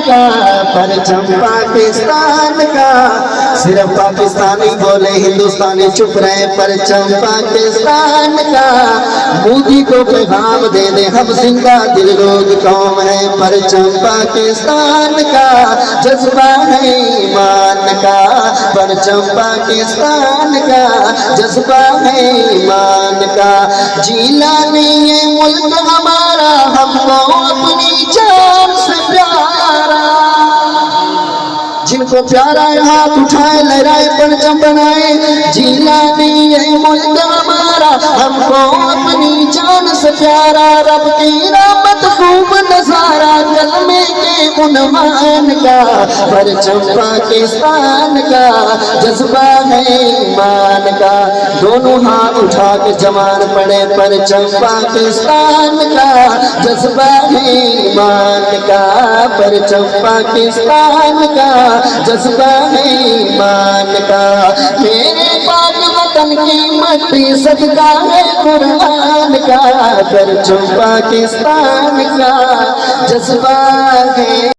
کا، پرچم پاکستان کا، صرف پاکستانی بولے ہندوستانی چپ رہے، پرچم پاکستان کا، مودی کو پیغام دے دے ہم زندہ دل لوگ قوم ہے، پرچم پاکستان کا، جذبہ ہے ایمان کا، پرچم پاکستان کا، جذبہ ہے ایمان کا، جیلانی یہ ملک ہمارا، ہم کو اپنی جان سے پیارا، جن کو پیارا ہے ہاتھ اٹھائے لہرائے پرچم بنائے، جیلانی یہ ملک ہمارا، ہم کو اپنی جان سے پیارا، رب کی رحمت خوب نظارہ، کلمے کے عنوان کا، پرچم پاکستان کا، جذبہ ہے ایمان کا، دونوں ہاتھ اٹھا کے جوان پڑے، پرچم پاکستان کا، جذبہ ہے ایمان کا، پرچم پاکستان کا، جذبہ ہے ایمان کا، میرے پاک وطن کی مٹی صدقہ ہے قرآن کا، پرچم پاکستان کا، جذبہ ہے